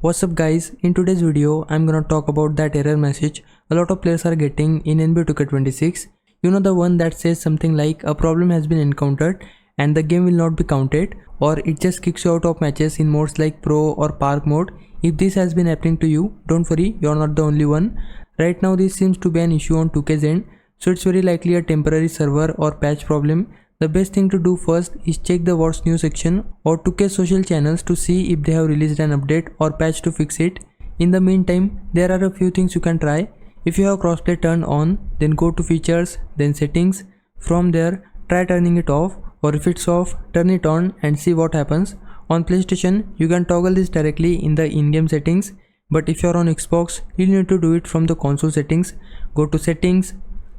What's up guys, in today's video I'm gonna talk about that error message a lot of players are getting in NBA 2K26. You know, the one that says something like a problem has been encountered and the game will not be counted, or it just kicks you out of matches in modes like Pro or Park mode. If this has been happening to you, don't worry, you're not the only one. Right now this seems to be an issue on 2K's end, so it's very likely a temporary server or patch problem. The best thing to do first is check the what's new section or 2K social channels to see if they have released an update or patch to fix it. In the meantime, there are a few things you can try. If you have crossplay turned on, then go to features, then settings. From there, try turning it off, or if it's off, turn it on and see what happens. On PlayStation, you can toggle this directly in the in-game settings, but if you're on Xbox, you'll need to do it from the console settings. Go to settings,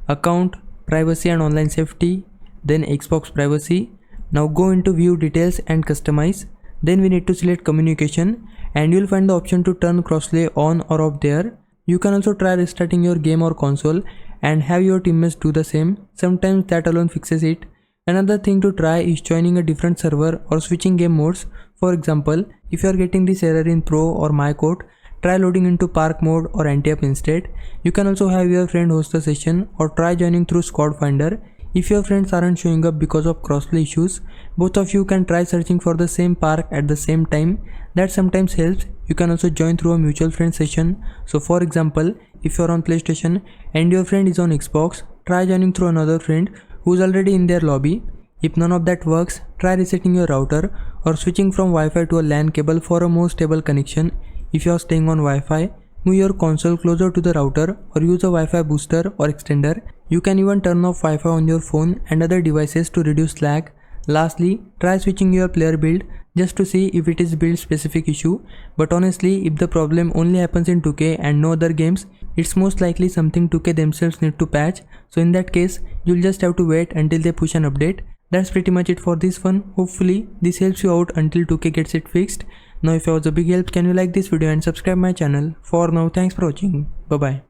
account, privacy and online safety, then Xbox privacy. Now go into view details and customize. Then we need to select communication and you'll find the option to turn crossplay on or off there. You can also try restarting your game or console and have your teammates do the same. Sometimes that alone fixes it. Another thing to try is joining a different server or switching game modes. For example, if you are getting this error in Pro or My Code, try loading into Park mode or Anti-Up instead. You can also have your friend host the session or try joining through Squad Finder. If your friends aren't showing up because of crossplay issues, both of you can try searching for the same park at the same time. That sometimes helps. You can also join through a mutual friend session. So for example, if you're on PlayStation and your friend is on Xbox, try joining through another friend who's already in their lobby. If none of that works, try resetting your router or switching from Wi-Fi to a LAN cable for a more stable connection. If you're staying on Wi-Fi, move your console closer to the router or use a Wi-Fi booster or extender. You can even turn off Wi-Fi on your phone and other devices to reduce lag. Lastly, try switching your player build just to see if it is build specific issue. But honestly, if the problem only happens in 2K and no other games, it's most likely something 2K themselves need to patch. So in that case, you'll just have to wait until they push an update. That's pretty much it for this one. Hopefully, this helps you out until 2K gets it fixed. Now if it was a big help, can you like this video and subscribe my channel. For now, thanks for watching. Bye bye.